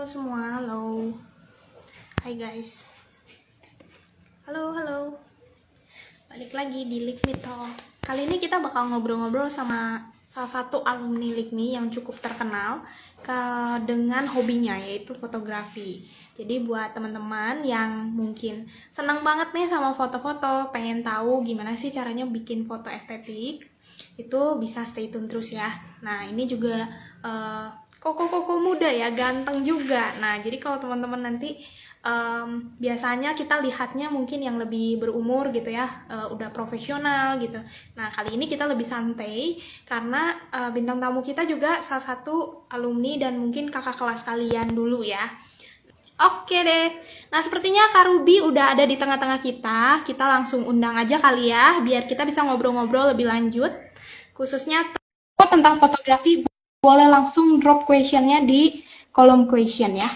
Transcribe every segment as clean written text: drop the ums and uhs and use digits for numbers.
semua, halo. Hai guys. Halo, halo. Balik lagi di Likmi Talk. Kali ini kita bakal ngobrol-ngobrol sama salah satu alumni Likmi yang cukup terkenal dengan hobinya yaitu fotografi. Jadi buat teman-teman yang mungkin senang banget nih sama foto-foto, pengen tahu gimana sih caranya bikin foto estetik, itu bisa stay tune terus ya. Nah, ini juga koko-koko muda ya, ganteng juga. Nah, jadi kalau teman-teman nanti biasanya kita lihatnya mungkin yang lebih berumur gitu ya, udah profesional gitu. Nah, kali ini kita lebih santai karena bintang tamu kita juga salah satu alumni dan mungkin kakak kelas kalian dulu ya. Oke deh. Nah, sepertinya Kak Ruby udah ada di tengah-tengah kita. Kita langsung undang aja kali ya, biar kita bisa ngobrol-ngobrol lebih lanjut. Khususnya tentang fotografi, boleh langsung drop questionnya di kolom question ya.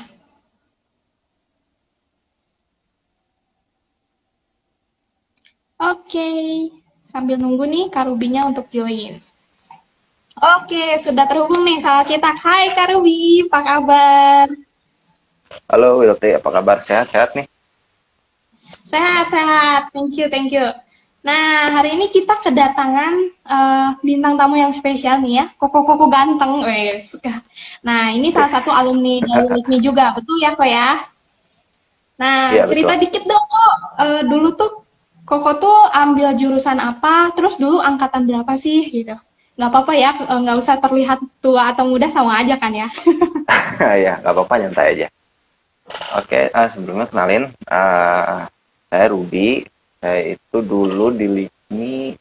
Oke, sambil nunggu nih Kak Ruby-nya untuk join. Oke, sudah terhubung nih sama kita. Hai Kak Ruby, apa kabar? Halo Wilty, apa kabar? Sehat-sehat nih? Sehat-sehat, thank you, thank you. Nah, hari ini kita kedatangan bintang tamu yang spesial nih ya, koko-koko ganteng, wes. Nah, ini salah satu Wis. alumni dari LIKMI juga, betul ya kok ya? Nah, Iya cerita betul. dikit dong kok, dulu tuh Koko tuh ambil jurusan apa, terus dulu angkatan berapa sih gitu. Nggak apa-apa ya, nggak usah terlihat tua atau muda sama aja kan ya. Ya, nggak apa-apa, nyantai aja. Oke, sebelumnya kenalin, saya Ruby. Saya itu dulu di LIKMI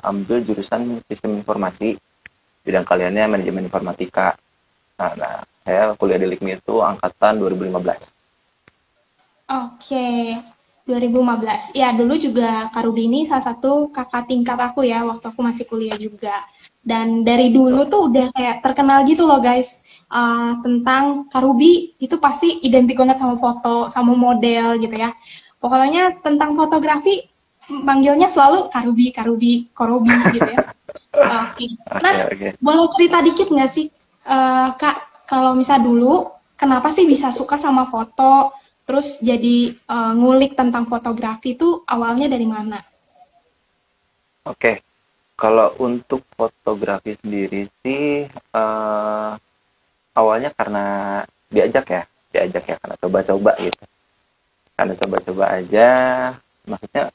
ambil jurusan Sistem Informasi, bidang kaliannya Manajemen Informatika. Nah, saya kuliah di LIKMI itu angkatan 2015. Oke, 2015. Ya, dulu juga Kak Ruby ini salah satu kakak tingkat aku ya, waktu aku masih kuliah juga. Dan dari Tuh. dulu tuh udah kayak terkenal gitu loh guys, tentang Kak Ruby itu pasti identik banget sama foto, sama model gitu ya. Pokoknya tentang fotografi, manggilnya selalu Kak Ruby, Korobi gitu ya. Oke. Nah, Oke, oke. boleh cerita dikit nggak sih, Kak, kalau misal dulu, kenapa sih bisa suka sama foto, terus jadi ngulik tentang fotografi itu awalnya dari mana? Oke, kalau untuk fotografi sendiri sih, awalnya karena diajak ya, karena coba-coba gitu. Karena coba-coba aja, maksudnya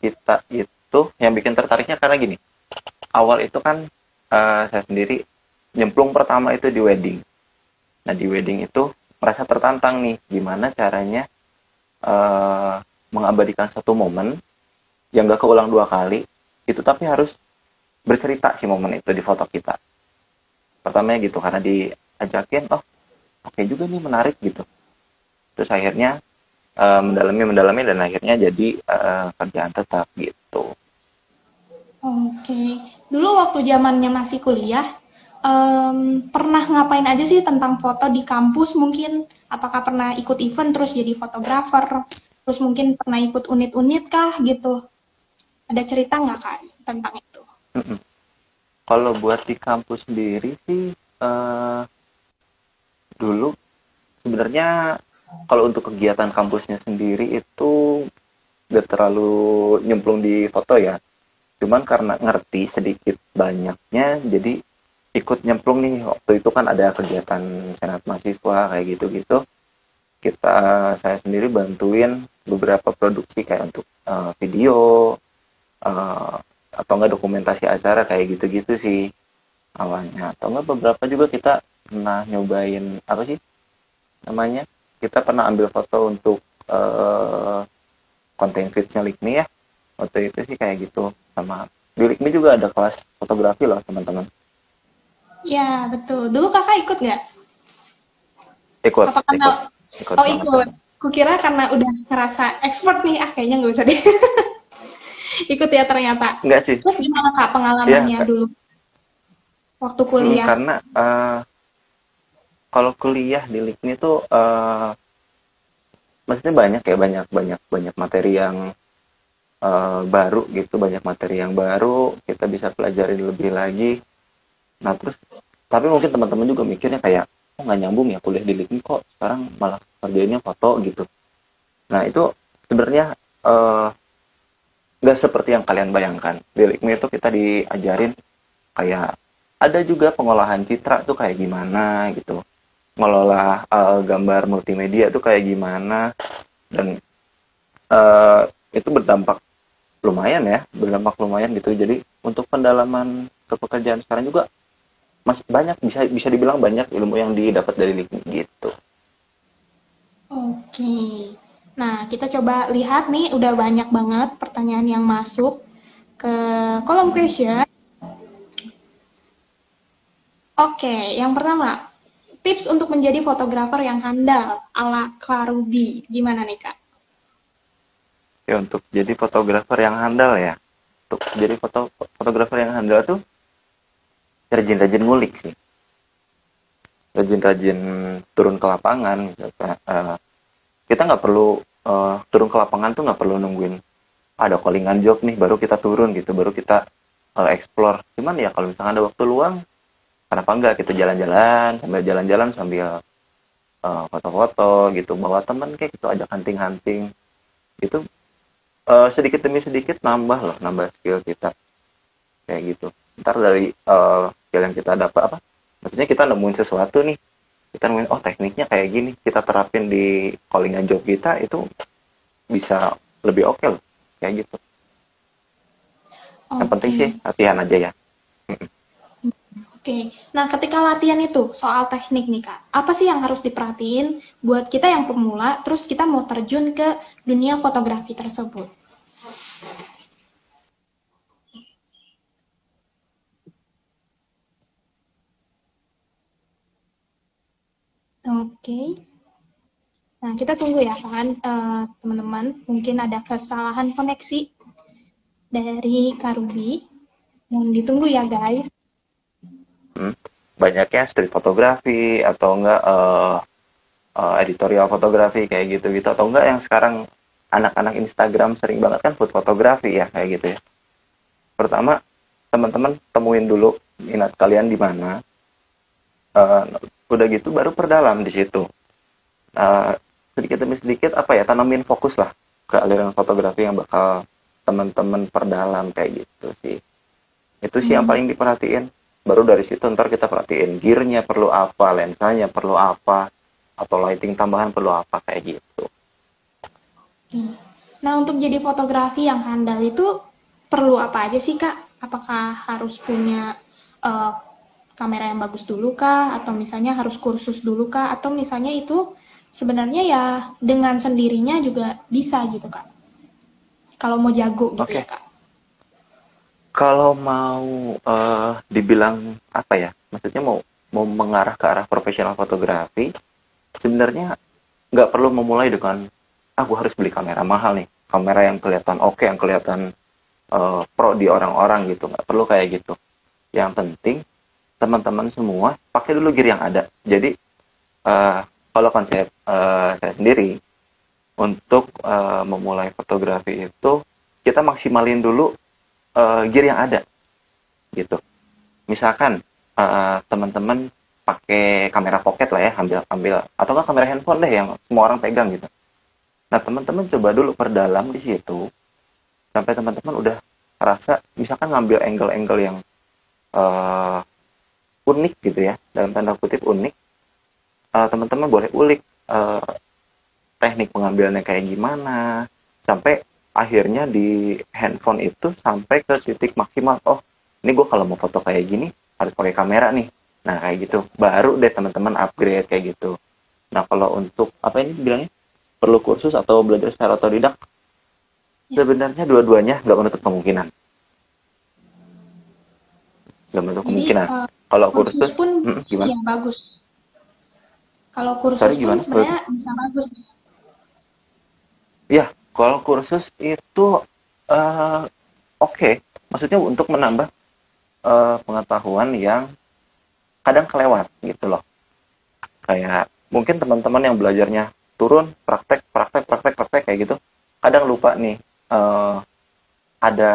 kita itu yang bikin tertariknya karena gini, awal itu kan saya sendiri nyemplung pertama itu di wedding. Nah, di wedding itu merasa tertantang nih gimana caranya eh, mengabadikan satu momen yang gak keulang dua kali itu, tapi harus bercerita si momen itu di foto kita. Pertamanya gitu karena diajakin, oh oke juga nih, menarik gitu. Terus akhirnya mendalami dan akhirnya jadi kerjaan tetap gitu. Oke, dulu waktu zamannya masih kuliah, pernah ngapain aja sih tentang foto di kampus mungkin? Apakah pernah ikut event terus jadi fotografer? Terus mungkin pernah ikut unit-unit kah gitu? Ada cerita nggak Kak tentang itu? Kalau buat di kampus sendiri sih, dulu sebenarnya kalau untuk kegiatan kampusnya sendiri itu gak terlalu nyemplung di foto ya. Cuman karena ngerti sedikit banyaknya, jadi ikut nyemplung nih. Waktu itu kan ada kegiatan senat mahasiswa kayak gitu-gitu. Saya sendiri bantuin beberapa produksi kayak untuk video, eh, atau enggak dokumentasi acara kayak gitu-gitu sih awalnya. Atau enggak beberapa juga kita pernah nyobain apa sih namanya? Kita pernah ambil foto untuk konten feeds-nya Likmi ya. Waktu itu sih kayak gitu. Sama di Likmi juga ada kelas fotografi loh teman-teman. Ya, betul. Dulu kakak ikut nggak? Ikut, Apa karena, ikut, ikut oh banget ikut. aku. Kukira karena udah ngerasa expert nih, kayaknya nggak usah deh. Ikut ya ternyata. Enggak sih. Terus gimana kak Ya, pengalamannya dulu waktu kuliah? karena kalau kuliah di Likmi tuh maksudnya banyak ya, banyak materi yang baru gitu, banyak materi yang baru kita bisa pelajari lebih lagi. Nah terus, tapi mungkin teman-teman juga mikirnya kayak oh nggak nyambung ya kuliah di LIKMI kok sekarang malah kerjainnya foto gitu. Nah itu sebenarnya nggak seperti yang kalian bayangkan. Di LIKMI itu kita diajarin kayak ada juga pengolahan citra tuh kayak gimana gitu, ngelola gambar multimedia tuh kayak gimana, dan eh, itu berdampak lumayan gitu. Jadi untuk pendalaman ke pekerjaan sekarang juga masih banyak, bisa bisa dibilang banyak ilmu yang didapat dari LIKMI gitu. Oke. Nah, kita coba lihat nih, udah banyak banget pertanyaan yang masuk ke kolom question. Oke, yang pertama, tips untuk menjadi fotografer yang handal ala Karubi. Gimana nih, Kak? Ya untuk jadi fotografer yang handal ya, untuk jadi fotografer yang handal tuh rajin-rajin ngulik sih, rajin-rajin turun ke lapangan gitu. Kita nggak perlu turun ke lapangan tuh nggak perlu nungguin ada callingan job nih baru kita turun gitu, baru kita explore. Cuman ya kalau misalnya ada waktu luang, kenapa enggak kita jalan-jalan sambil foto-foto gitu, bawa temen kayak gitu, ajak hunting-hunting gitu. Sedikit demi sedikit nambah skill kita kayak gitu. Ntar dari skill yang kita dapat apa, maksudnya kita nemuin sesuatu nih, kita nemuin oh tekniknya kayak gini, kita terapin di callingan job kita, itu bisa lebih oke loh kayak gitu. Yang penting Oke. sih latihan aja ya. Oke. Nah, ketika latihan itu soal teknik nih, Kak. Apa sih yang harus diperhatiin buat kita yang pemula, terus kita mau terjun ke dunia fotografi tersebut? Oke. Nah, kita tunggu ya kan, teman-teman. Mungkin ada kesalahan koneksi dari Karubi. Mohon ditunggu ya, guys. Hmm. Banyaknya street fotografi atau enggak editorial fotografi kayak gitu-gitu, atau enggak yang sekarang anak-anak Instagram sering banget kan food fotografi ya kayak gitu ya. Pertama, teman-teman temuin dulu minat kalian di mana. Eh, Udah gitu baru perdalam di situ. Eh, Sedikit demi sedikit apa ya, tanamin fokus lah ke aliran fotografi yang bakal teman-teman perdalam kayak gitu sih. Itu sih yang Hmm, paling diperhatiin. Baru dari situ ntar kita perhatiin gearnya perlu apa, lensanya perlu apa, atau lighting tambahan perlu apa kayak gitu. oke. Nah, untuk jadi fotografi yang handal itu perlu apa aja sih, Kak? Apakah harus punya eh, kamera yang bagus dulu kah? Atau misalnya harus kursus dulu kah? Atau misalnya itu sebenarnya ya dengan sendirinya juga bisa gitu, Kak? Kalau mau jago gitu Oke, ya, Kak? kalau mau dibilang apa ya, maksudnya mau mau mengarah ke arah profesional fotografi, sebenarnya nggak perlu memulai dengan aku harus beli kamera mahal nih, kamera yang kelihatan oke, yang kelihatan pro di orang-orang gitu, nggak perlu kayak gitu. Yang penting teman-teman semua pakai dulu gear yang ada. Jadi eh, kalau konsep saya sendiri untuk memulai fotografi itu, kita maksimalin dulu gear yang ada gitu. Misalkan teman-teman pakai kamera pocket lah ya, ambil ambil atau enggak kamera handphone deh yang semua orang pegang gitu. Nah, teman-teman coba dulu perdalam di situ sampai teman-teman udah rasa, misalkan ngambil angle-angle yang eh, unik gitu ya, dalam tanda kutip unik. Teman-teman boleh ulik teknik pengambilannya kayak gimana, sampai akhirnya di handphone itu sampai ke titik maksimal. Oh, ini gue kalau mau foto kayak gini harus pakai kamera nih. Nah kayak gitu baru deh teman-teman upgrade kayak gitu. Nah kalau untuk apa ini bilangnya, perlu kursus atau belajar secara otodidak, Ya. sebenarnya dua-duanya nggak menutup kemungkinan, nggak menutup Jadi kemungkinan. Kalau kursus kursus pun gimana, ya bagus. Kalau sorry kursus pun gimana. sebenarnya bisa bagus. Ya, kalau kursus itu eh, oke. Maksudnya untuk menambah pengetahuan yang kadang kelewat gitu loh. Kayak mungkin teman-teman yang belajarnya turun praktek kayak gitu, kadang lupa nih ada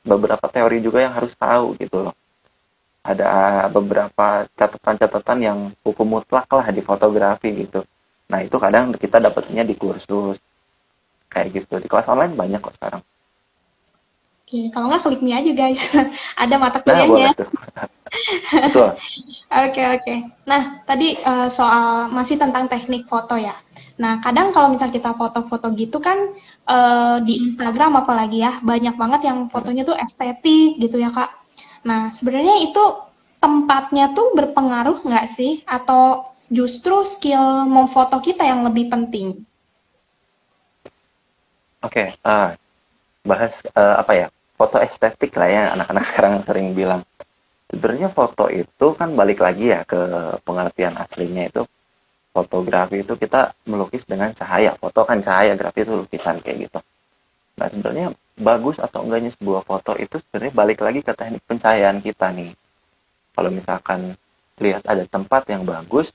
beberapa teori juga yang harus tahu gitu loh. ada beberapa catatan-catatan yang hukum mutlak lah di fotografi gitu. Nah itu kadang kita dapetnya di kursus kayak gitu. Di kelas online banyak kok sekarang. Oke, kalau nggak klik me aja guys. Ada mata Nah boleh kuliahnya. tuh. Betul. Oke, oke. Nah, tadi soal masih tentang teknik foto ya. Nah, kadang kalau misal kita foto-foto gitu kan di Instagram apalagi ya, banyak banget yang fotonya tuh estetik gitu ya, Kak. Nah, sebenarnya itu tempatnya tuh berpengaruh nggak sih? Atau justru skill memfoto kita yang lebih penting? Oke, bahas apa ya? Foto estetik lah ya anak-anak sekarang sering bilang. Sebenarnya foto itu kan balik lagi ya ke pengertian aslinya itu. Fotografi itu kita melukis dengan cahaya. Foto kan cahaya, grafi itu lukisan kayak gitu. Nah, sebenarnya bagus atau enggaknya sebuah foto itu sebenarnya balik lagi ke teknik pencahayaan kita nih. Kalau misalkan lihat ada tempat yang bagus,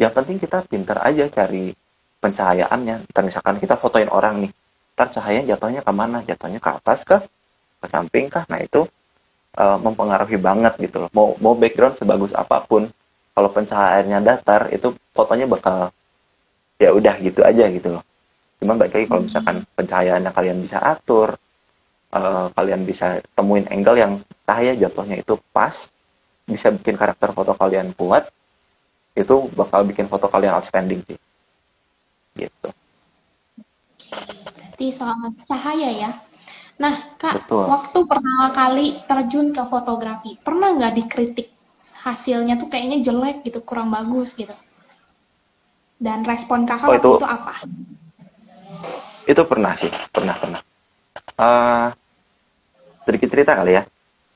yang penting kita pinter aja cari pencahayaannya. Ntar misalkan kita fotoin orang nih, ntar cahayanya jatuhnya kemana? Jatuhnya ke atas kah? Ke samping kah? Nah itu mempengaruhi banget gitu loh. Mau background sebagus apapun, kalau pencahayaannya datar, itu fotonya bakal ya udah gitu aja gitu loh. Cuman balik lagi kalau misalkan pencahayaannya kalian bisa atur, kalian bisa temuin angle yang cahaya jatuhnya itu pas, bisa bikin karakter foto kalian kuat, itu bakal bikin foto kalian outstanding sih. Gitu. Berarti soal cahaya ya. Nah, Kak, Betul. waktu pertama kali terjun ke fotografi, pernah nggak dikritik hasilnya tuh kayaknya jelek gitu, kurang bagus gitu? Dan respon kakak Oh waktu itu itu apa? pernah sih, pernah. Eh, Sedikit cerita kali ya.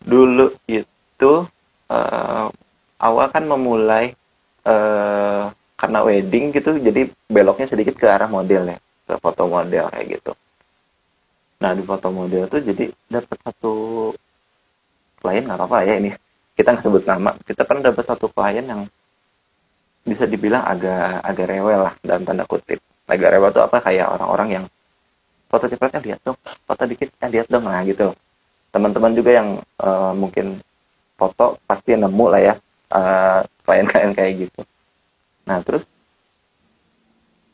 Dulu itu eh, awal kan memulai eh, karena wedding gitu, jadi beloknya sedikit ke arah model ya, ke foto model kayak gitu. Nah di foto model tuh jadi dapat satu klien, nggak apa-apa ya ini kita nggak sebut nama, kita kan dapat satu klien yang bisa dibilang agak agak rewel lah dalam tanda kutip. Agak rewel tuh apa, kayak orang-orang yang foto cepatnya lihat dong, foto dikit lihat dong, nah gitu. Teman-teman juga yang mungkin foto pasti nemu lah ya klien-klien kayak gitu. Nah terus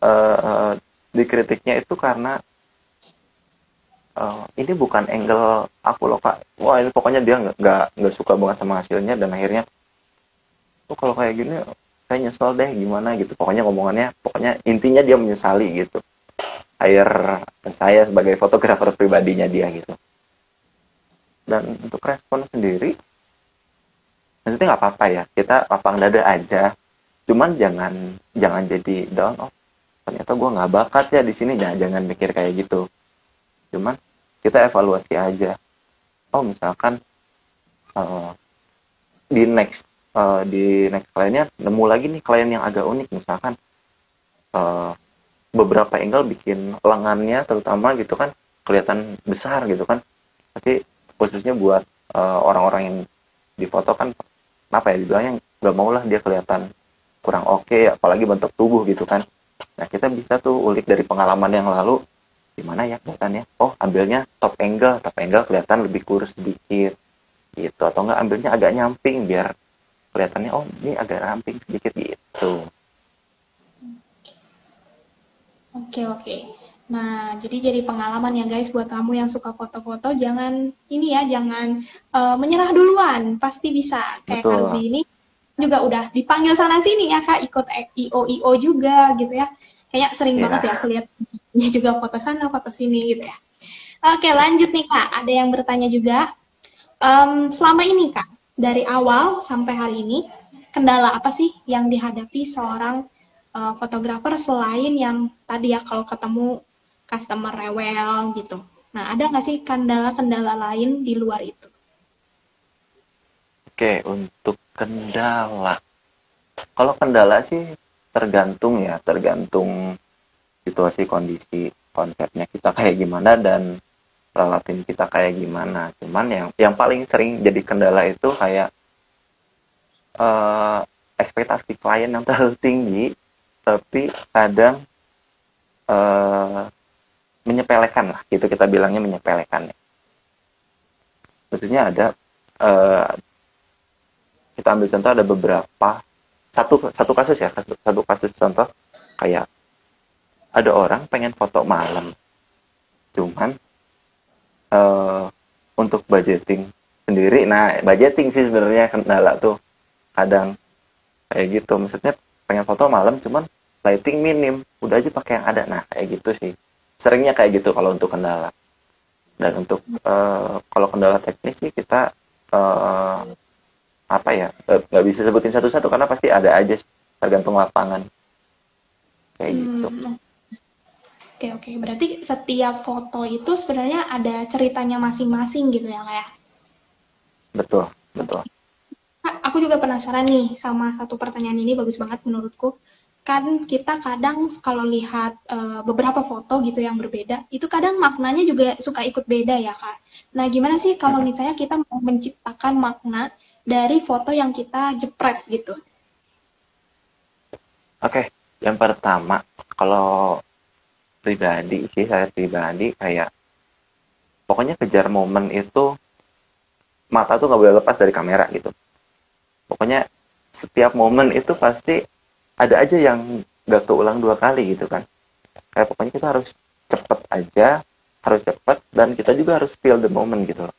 uh, dikritiknya itu karena ini bukan angle aku loh kak, wah ini pokoknya dia nggak suka banget sama hasilnya, dan akhirnya oh kalau kayak gini saya nyesel deh gimana gitu, pokoknya ngomongannya, pokoknya intinya dia menyesali gitu, hire saya sebagai fotografer pribadinya dia gitu. Dan untuk respon sendiri nanti nggak apa-apa ya, kita lapang dada aja, cuman jangan jangan jadi down, oh ternyata gue nggak bakat ya di sini, jangan mikir kayak gitu. Cuman kita evaluasi aja, oh misalkan uh, di next kliennya nemu lagi nih klien yang agak unik, misalkan uh, beberapa angle bikin lengannya terutama gitu kan kelihatan besar gitu kan, tapi khususnya buat orang-orang yang difoto kan apa ya dibilangnya, nggak mau lah dia kelihatan kurang oke, apalagi bentuk tubuh gitu kan. Nah kita bisa tuh ulik dari pengalaman yang lalu, gimana ya kelihatannya, oh ambilnya top angle kelihatan lebih kurus sedikit gitu, atau enggak ambilnya agak nyamping biar kelihatannya oh ini agak ramping sedikit gitu. Oke, oke. Nah, jadi pengalaman ya guys buat kamu yang suka foto-foto, jangan ini ya, jangan menyerah duluan. Pasti bisa. Kayak Kardi Betul. ini juga udah dipanggil sana sini ya Kak, ikut IO juga gitu ya. Kayak sering banget Ya. ya kelihat juga foto sana, foto sini gitu ya. Oke, lanjut nih Kak. Ada yang bertanya juga. Selama ini Kak, dari awal sampai hari ini, kendala apa sih yang dihadapi seorang fotografer selain yang tadi ya kalau ketemu customer rewel gitu. Nah, ada nggak sih kendala-kendala lain di luar itu? Oke, untuk kendala. Kalau kendala sih tergantung ya, tergantung situasi, kondisi, konsepnya kita kayak gimana dan relatin kita kayak gimana. Cuman yang paling sering jadi kendala itu kayak eh, ekspektasi klien yang terlalu tinggi, tapi kadang eh, menyepelekan lah, gitu kita bilangnya menyepelekan ya. Maksudnya ada eh, kita ambil contoh ada beberapa, satu kasus ya, satu kasus contoh kayak ada orang pengen foto malam, cuman eh, untuk budgeting sendiri, nah budgeting sih sebenarnya kendala tuh kadang kayak gitu, maksudnya pengen foto malam cuman lighting minim, udah aja pakai yang ada, nah kayak gitu sih seringnya kayak gitu kalau untuk kendala. Dan untuk kalau kendala teknis sih kita eh, apa ya, nggak bisa sebutin satu-satu karena pasti ada aja sih, tergantung lapangan kayak gitu. Hmm, oke oke. Berarti setiap foto itu sebenarnya ada ceritanya masing-masing gitu ya kayak. Betul, Oke. betul. Kak, aku juga penasaran nih sama satu pertanyaan ini bagus banget menurutku. Kan kita kadang kalau lihat beberapa foto gitu yang berbeda, itu kadang maknanya juga suka ikut beda ya, Kak. Nah, gimana sih kalau Mm-mm. misalnya kita mau menciptakan makna dari foto yang kita jepret gitu? Oke, yang pertama kalau pribadi sih, saya pribadi kayak pokoknya kejar momen itu, mata tuh nggak boleh lepas dari kamera gitu. Pokoknya setiap momen itu pasti ada aja yang nggak keulang dua kali gitu kan. Kayak pokoknya kita harus cepet aja, harus cepet, dan kita juga harus feel the moment gitu loh.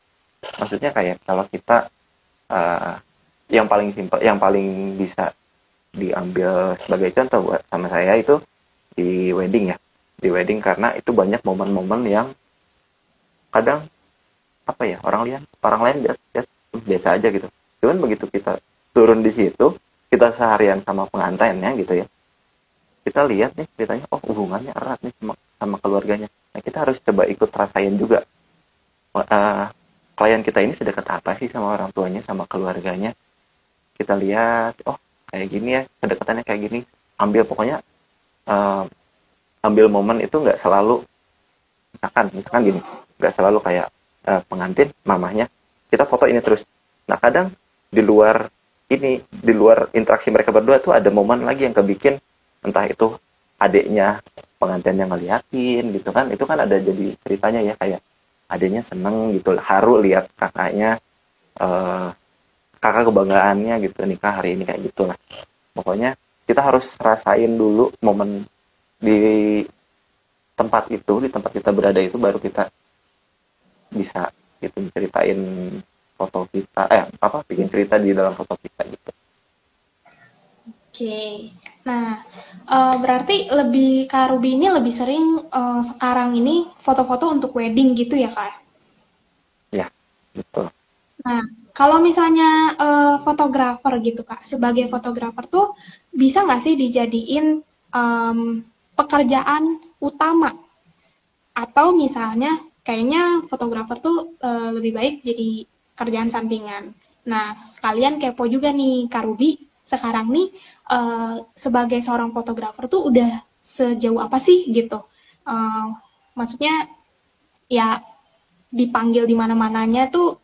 Maksudnya kayak kalau kita uh, yang paling simpel, yang paling bisa diambil sebagai contoh buat sama saya itu di wedding ya. Di wedding karena itu banyak momen-momen yang kadang apa ya, orang lain biasa aja gitu. Cuman begitu kita turun di situ, kita seharian sama pengantinnya gitu ya, kita lihat nih ceritanya, oh hubungannya erat nih sama keluarganya. Nah kita harus coba ikut rasain juga, uh, klien kita ini sedekat apa sih sama orang tuanya, sama keluarganya. Kita lihat, oh kayak gini ya, kedekatannya kayak gini. Pokoknya uh, ambil momen itu nggak selalu, misalkan gini, nggak selalu kayak pengantin mamahnya kita foto ini terus. Nah kadang di luar di luar interaksi mereka berdua tuh ada momen lagi yang kebikin, entah itu adiknya pengantin yang ngeliatin gitu kan, itu kan ada jadi ceritanya ya, kayak adiknya seneng gitu, haru lihat kakaknya, eh, kakak kebanggaannya gitu nikah hari ini kayak gitulah. Pokoknya kita harus rasain dulu momen di tempat itu, di tempat kita berada itu, baru kita bisa gitu ceritain foto kita, apa, bikin cerita di dalam foto kita gitu. Oke. Nah, berarti lebih Kak Ruby ini lebih sering sekarang ini foto-foto untuk wedding gitu ya, Kak? Ya betul. Nah, kalau misalnya fotografer gitu Kak, sebagai fotografer tuh bisa nggak sih dijadiin em, pekerjaan utama? Atau misalnya kayaknya fotografer tuh lebih baik jadi kerjaan sampingan. Nah, sekalian kepo juga nih Kak Ruby, sekarang nih sebagai seorang fotografer tuh udah sejauh apa sih gitu? Eh, Maksudnya ya dipanggil di mana-mananya tuh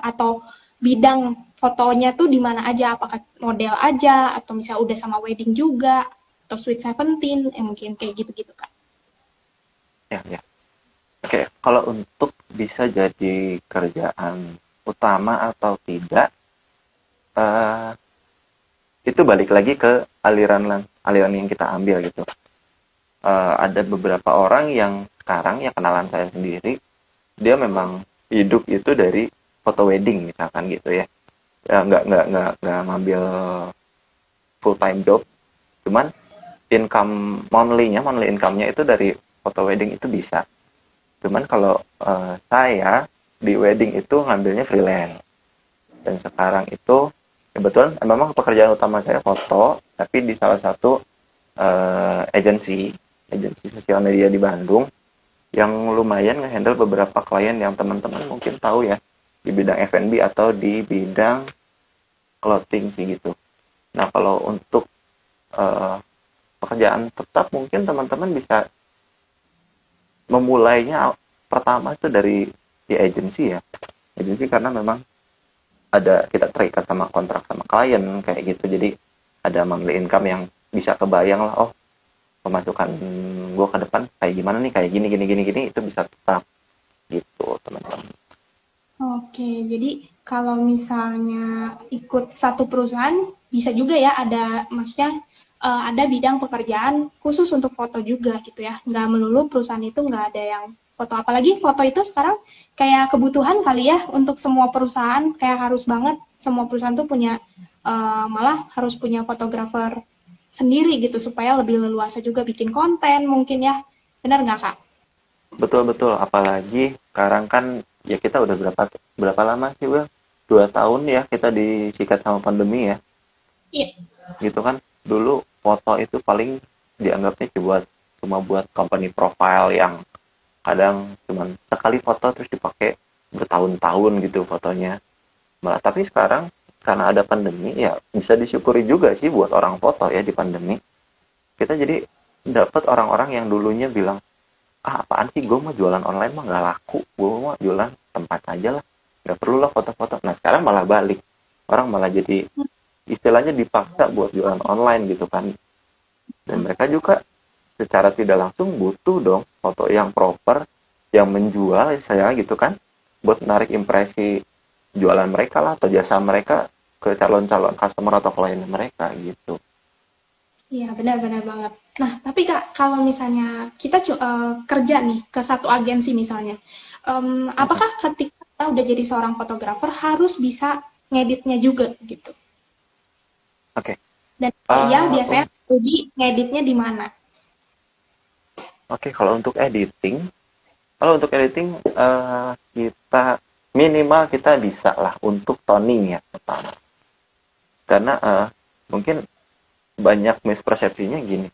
atau bidang fotonya tuh di mana aja, apakah model aja atau misalnya udah sama wedding juga atau Sweet Seventeen, mungkin kayak gitu-gitu Kak. Ya, ya. Oke, kalau untuk bisa jadi kerjaan utama atau tidak, eh, itu balik lagi ke aliran yang kita ambil gitu. Ada beberapa orang yang sekarang ya, kenalan saya sendiri, dia memang hidup itu dari foto wedding misalkan gitu ya. Nggak ngambil full time job, cuman monthly income-nya itu dari foto wedding itu bisa. Cuman kalau saya di wedding itu ngambilnya freelance, dan sekarang itu kebetulan memang pekerjaan utama saya foto, tapi di salah satu agensi sosial media di Bandung yang lumayan ngehandle beberapa klien yang teman-teman mungkin tahu ya, di bidang F&B atau di bidang clothing sih gitu. Nah kalau untuk eh, pekerjaan tetap, mungkin teman-teman bisa memulainya pertama itu dari di agensi ya, agensi, karena memang ada, kita terikat sama kontrak sama klien kayak gitu, jadi ada monthly income yang bisa kebayang lah, oh pemasukan gue ke depan kayak gimana nih, kayak gini, itu bisa tetap gitu teman-teman. Oke, jadi kalau misalnya ikut satu perusahaan bisa juga ya ada maksudnya ada bidang pekerjaan khusus untuk foto juga gitu ya. Nggak melulu perusahaan itu nggak ada yang foto. Apalagi foto itu sekarang kayak kebutuhan kali ya untuk semua perusahaan kayak harus banget semua perusahaan tuh punya malah harus punya fotografer sendiri gitu supaya lebih leluasa juga bikin konten mungkin ya. Benar nggak Kak? Betul-betul, apalagi sekarang kan ya kita udah berapa berapa lama sih, Bang? 2 tahun ya kita disikat sama pandemi ya. Iya. Gitu kan. Dulu foto itu paling dianggapnya cuma buat company profile yang kadang cuman sekali foto terus dipakai bertahun-tahun gitu fotonya. Malah tapi sekarang karena ada pandemi ya bisa disyukuri juga sih buat orang foto ya di pandemi. Kita jadi dapat orang-orang yang dulunya bilang, ah apaan sih gue mau jualan online mah nggak laku, gue mau jualan tempat aja lah, nggak perlu lah foto-foto. Nah sekarang malah balik, orang malah jadi istilahnya dipaksa buat jualan online gitu kan. Dan mereka juga secara tidak langsung butuh dong foto yang proper, yang menjual saya gitu kan, buat menarik impresi jualan mereka lah atau jasa mereka ke calon-calon customer atau klien mereka gitu. Iya, benar-benar banget. Nah, tapi Kak, kalau misalnya kita kerja nih ke satu agensi misalnya, apakah ketika kita udah jadi seorang fotografer harus bisa ngeditnya juga gitu? Oke. Dan kalau iya, Ah, biasanya lebih ngeditnya di mana? oke, kalau untuk editing kita minimal kita bisa lah untuk toning ya pertama. Karena mungkin banyak mispersepsinya gini,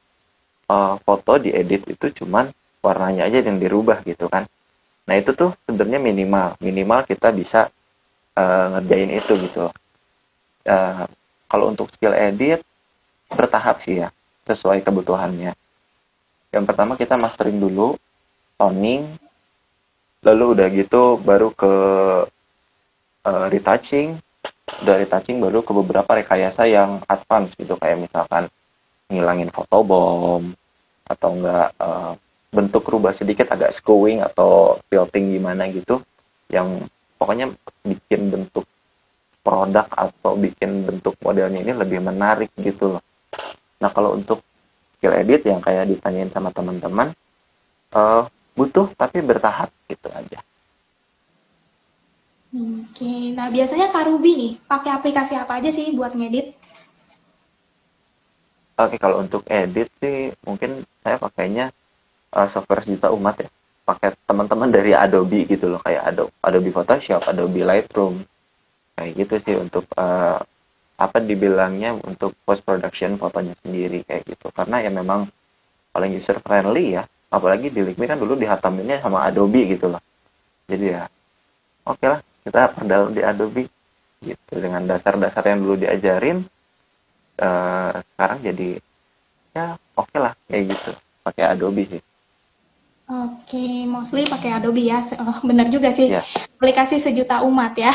foto diedit itu cuman warnanya aja yang dirubah gitu kan. Nah itu tuh sebenarnya minimal kita bisa ngerjain itu gitu. Eh, Kalau untuk skill edit bertahap sih ya, sesuai kebutuhannya. Yang pertama kita mastering dulu, toning, lalu udah gitu baru ke retouching, udah retouching baru ke beberapa rekayasa yang advance gitu, kayak misalkan ngilangin photobomb atau enggak bentuk rubah sedikit agak skewing atau tilting gimana gitu, yang pokoknya bikin bentuk produk atau bikin bentuk modelnya ini lebih menarik gitu loh. Nah kalau untuk skill edit yang kayak ditanyain sama teman-teman, butuh tapi bertahap gitu aja. Oke, nah biasanya Kak Ruby nih, pakai aplikasi apa aja sih buat ngedit? Oke, kalau untuk edit sih mungkin saya pakainya software sejuta umat ya. Pakai teman-teman dari Adobe gitu loh, kayak Adobe Photoshop, Adobe Lightroom. Kayak gitu sih untuk apa dibilangnya untuk post production fotonya sendiri kayak gitu. Karena ya memang paling user friendly ya. Apalagi di Lickme kan dulu dihataminnya sama Adobe gitu loh. Jadi ya oke lah kita perdalam di Adobe gitu dengan dasar-dasar yang dulu diajarin, sekarang jadi ya oke lah kayak gitu pakai Adobe sih Oke, mostly pakai Adobe ya. Oh, benar juga sih, ya. aplikasi sejuta umat ya.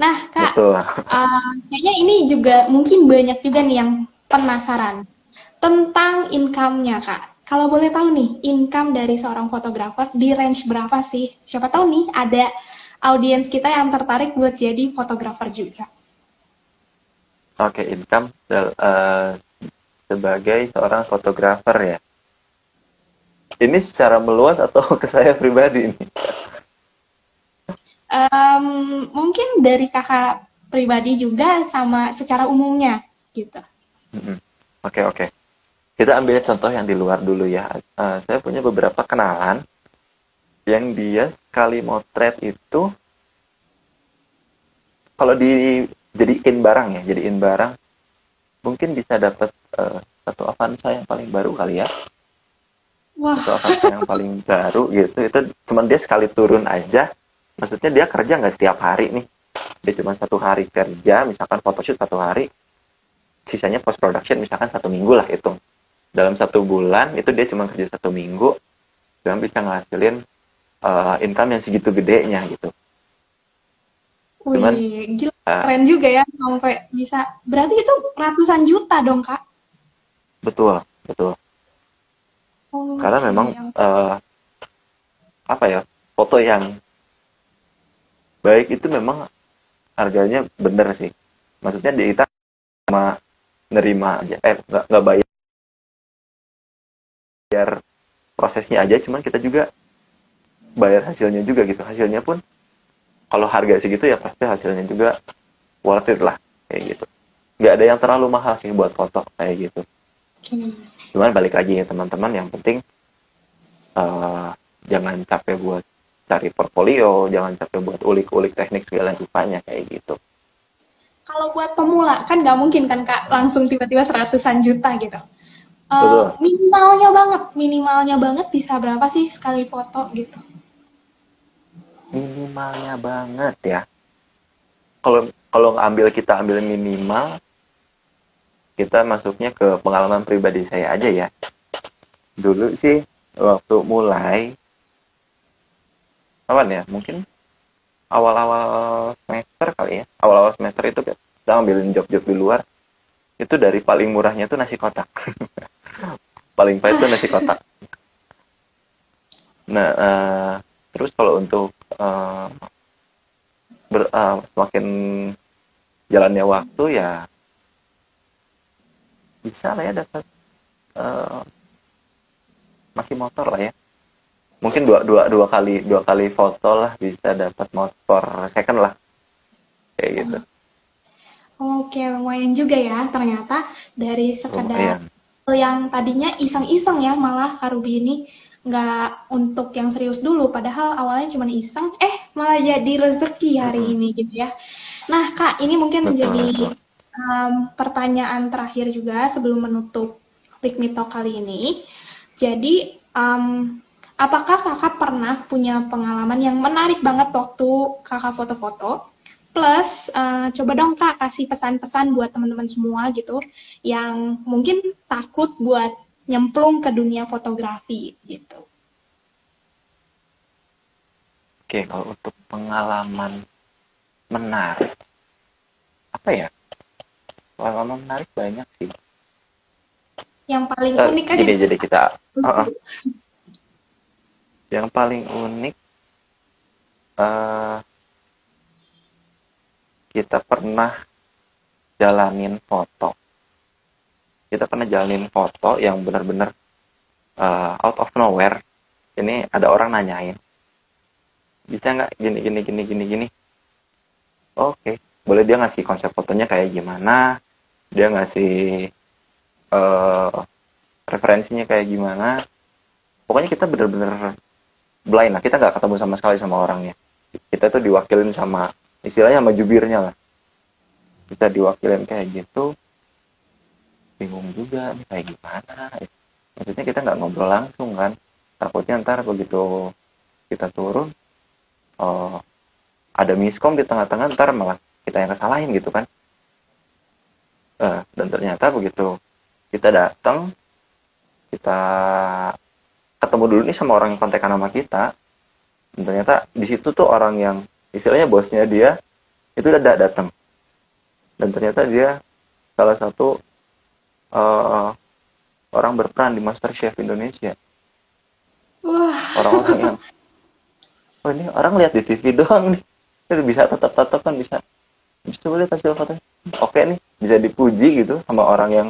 Nah, Kak, Betul. kayaknya ini juga mungkin banyak juga nih yang penasaran tentang income-nya, Kak. Kalau boleh tahu nih, income dari seorang fotografer di range berapa sih? Siapa tahu nih ada audiens kita yang tertarik buat jadi fotografer juga. Oke, income sebagai seorang fotografer ya, ini secara meluas atau ke saya pribadi ini? Mungkin dari kakak pribadi juga sama secara umumnya gitu. Oke, oke, kita ambil contoh yang di luar dulu ya. Saya punya beberapa kenalan yang dia sekali motret itu kalau jadiin barang mungkin bisa dapat satu Avanza yang paling baru kali ya, Wah, satu Avanza yang paling baru gitu. Itu cuman dia sekali turun aja, maksudnya dia kerja nggak setiap hari nih, dia cuma 1 hari kerja, misalkan photoshoot 1 hari, sisanya post production misalkan 1 minggu lah itu. Dalam 1 bulan itu dia cuma kerja 1 minggu dan bisa ngasilin income yang segitu gedenya gitu. Cuman wih, gila uh, keren juga ya sampai bisa. Berarti itu ratusan juta dong, Kak. betul betul, karena Oke, memang apa ya, foto yang baik itu memang harganya bener sih. Maksudnya kita cuma nerima aja, nggak bayar prosesnya aja, cuman kita juga bayar hasilnya juga gitu. Hasilnya pun kalau harga segitu ya pasti hasilnya juga worth it lah kayak gitu. Nggak ada yang terlalu mahal sih buat foto kayak gitu. Cuman balik lagi ya teman-teman, yang penting jangan capek buat cari portfolio, jangan capek buat ulik-ulik teknik segala rupanya kayak gitu. Kalau buat pemula kan nggak mungkin kan Kak langsung tiba-tiba 100-an juta gitu. Betul. Minimalnya banget bisa berapa sih sekali foto gitu? Minimalnya banget ya. Kalau kalau kita ambil minimal, kita masuknya ke pengalaman pribadi saya aja ya. Dulu sih waktu mulai kapan ya? Mungkin awal-awal semester kali ya. Awal-awal semester itu kita ambilin job-job di luar. Itu dari paling murahnya tuh nasi kotak. Paling pahit tuh nasi kotak. Nah, terus kalau untuk semakin jalannya waktu ya bisa lah ya dapat masih motor lah ya. Mungkin dua kali foto lah bisa dapat motor second lah kayak gitu. Oke, lumayan juga ya ternyata dari sekedar Lumayan. yang tadinya iseng-iseng ya, malah Kak Ruby ini nggak untuk yang serius dulu, padahal awalnya cuma iseng, malah jadi rezeki hari ini gitu ya. Nah Kak, ini mungkin Betul, menjadi betul. pertanyaan terakhir juga sebelum menutup Lick Me Talk kali ini. Jadi, apakah kakak pernah punya pengalaman yang menarik banget waktu kakak foto-foto? Plus, coba dong Kak kasih pesan-pesan buat teman-teman semua gitu yang mungkin takut buat nyemplung ke dunia fotografi gitu. Oke, kalau untuk pengalaman menarik apa ya? Pengalaman menarik banyak sih. Yang paling unik aja. Gini jadi kita yang paling unik kita pernah jalanin foto. Kita pernah jalanin foto yang benar-benar out of nowhere. Ini ada orang nanyain, bisa nggak gini. Oke, boleh. Dia ngasih konsep fotonya kayak gimana, dia ngasih referensinya kayak gimana. Pokoknya kita benar-benar blind lah, kita nggak ketemu sama sekali sama orangnya. Kita tuh diwakilin sama, istilahnya sama jubirnya lah. Kita diwakilin kayak gitu, bingung juga nih kayak gimana. Maksudnya kita nggak ngobrol langsung kan, takutnya ntar begitu kita turun ada miskom di tengah-tengah, ntar malah kita yang kesalahin gitu kan. Dan ternyata begitu kita datang, kita ketemu dulu nih sama orang yang kontekan sama kita, dan ternyata di situ tuh orang yang istilahnya bosnya dia itu udah datang, dan ternyata dia salah satu orang berperan di MasterChef Indonesia. Wah. Orang-orang yang ini orang lihat di TV doang nih, dia bisa tatap kan, bisa lihat hasil fotonya, oke nih, bisa dipuji gitu sama orang yang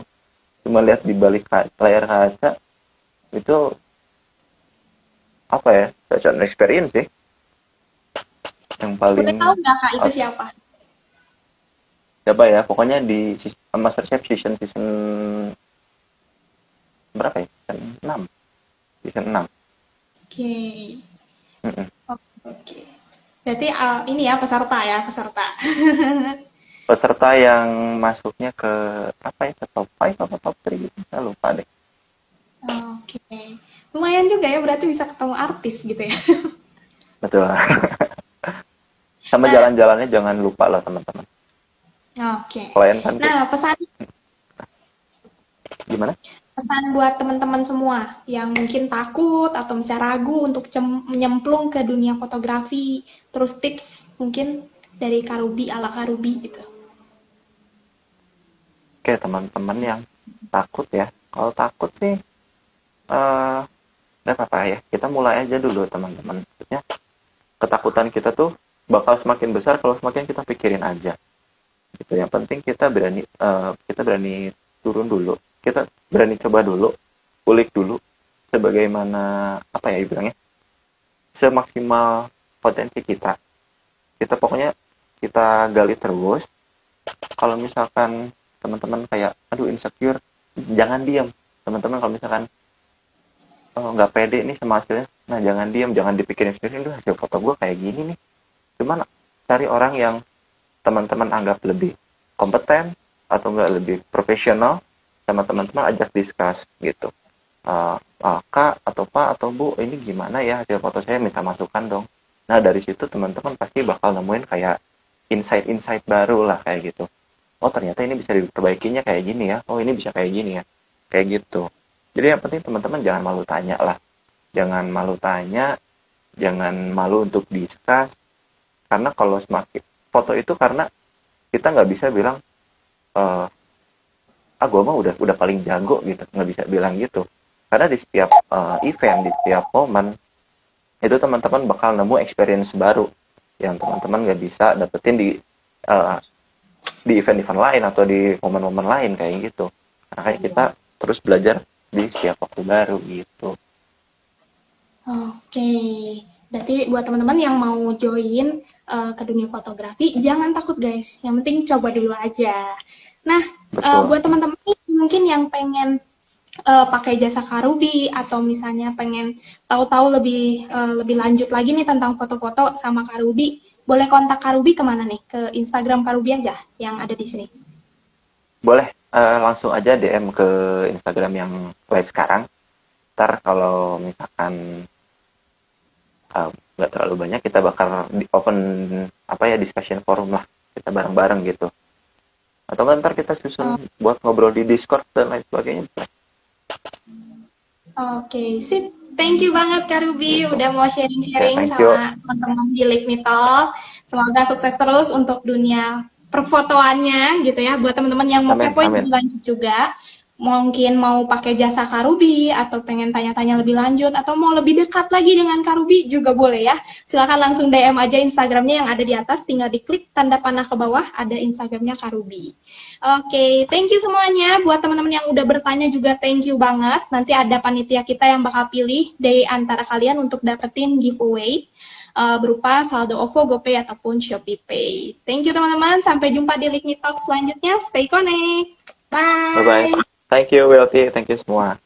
cuma lihat di balik layar kaca. Itu apa ya, such an experience sih yang paling. Boleh tahu nggak Kak itu siapa? Siapa ya, pokoknya di MasterChef season berapa ya, season 6. Oke. Oke. Berarti ini ya peserta Peserta yang masuknya ke apa ya, ke top 5 atau top 3 gitu, saya lupa deh. Oke. Lumayan juga ya, berarti bisa ketemu artis gitu ya. Betul. Sama jalan-jalannya jangan lupa lah teman-teman. Oke. Klien kan Nah, pesan gimana? pesan buat teman-teman semua yang mungkin takut atau misalnya ragu untuk nyemplung ke dunia fotografi, terus tips mungkin dari Kak Ruby ala Kak Ruby gitu. Oke, teman-teman yang takut ya, kalau takut sih nggak apa-apa ya, kita mulai aja dulu teman-teman. Maksudnya ketakutan kita tuh bakal semakin besar kalau semakin kita pikirin aja gitu. Yang penting kita berani turun dulu, kita berani coba dulu, ulik dulu sebagaimana apa ya bilangnya, semaksimal potensi kita pokoknya kita gali terus. Kalau misalkan teman-teman kayak aduh insecure, jangan diam teman-teman. Kalau misalkan nggak pede nih sama hasilnya, nah jangan diam, jangan dipikirin sendiri, tuh hasil foto gue kayak gini nih. Cuman cari orang yang teman-teman anggap lebih kompeten atau enggak lebih profesional, sama teman-teman ajak discuss gitu. Kak atau Pak atau Bu, ini gimana ya hasil foto saya, minta masukan dong. Nah dari situ teman-teman pasti bakal nemuin kayak insight-insight baru lah kayak gitu. Oh ternyata ini bisa diperbaikinya kayak gini ya, oh ini bisa kayak gini ya, kayak gitu. Jadi yang penting teman-teman jangan malu tanya lah, jangan malu tanya, jangan malu untuk discuss. Karena kalau semakin foto itu, karena kita nggak bisa bilang gue mah udah paling jago gitu, nggak bisa bilang gitu. Karena di setiap event, di setiap momen itu teman-teman bakal nemu experience baru yang teman-teman nggak bisa dapetin di event-event lain atau di momen-momen lain kayak gitu. Karena kayak kita terus belajar di setiap waktu baru gitu. Oke, berarti buat teman-teman yang mau join ke dunia fotografi, jangan takut guys. Yang penting coba dulu aja. Nah, buat teman-teman mungkin yang pengen pakai jasa Karubi atau misalnya pengen tahu-tahu lebih lanjut lagi nih tentang foto-foto sama Karubi, boleh kontak Karubi kemana nih? Ke Instagram Karubi aja yang ada di sini. Boleh, langsung aja DM ke Instagram yang live sekarang. Ntar kalau misalkan nggak terlalu banyak, kita bakal open discussion forum lah, kita bareng-bareng gitu. Atau ntar kita susun buat ngobrol di Discord dan lain sebagainya. Oke, sip. Thank you banget Kak Ruby udah mau sharing-sharing sama teman-teman di Live Me Talk. Semoga sukses terus untuk dunia perfotoannya gitu ya. Buat teman-teman yang mau kepoin lebih lanjut juga, mungkin mau pakai jasa Kak Ruby atau pengen tanya-tanya lebih lanjut atau mau lebih dekat lagi dengan Kak Ruby juga boleh ya. Silakan langsung DM aja Instagramnya yang ada di atas, tinggal diklik tanda panah ke bawah ada Instagramnya Kak Ruby. Oke, thank you semuanya. Buat teman-teman yang udah bertanya juga thank you banget. Nanti ada panitia kita yang bakal pilih dari antara kalian untuk dapetin giveaway berupa saldo OVO, GoPay ataupun Shopee Pay. Thank you teman-teman. Sampai jumpa di Live Me Talk selanjutnya. Stay connect. Bye. Bye-bye. Thank you, Wilty. Thank you semua.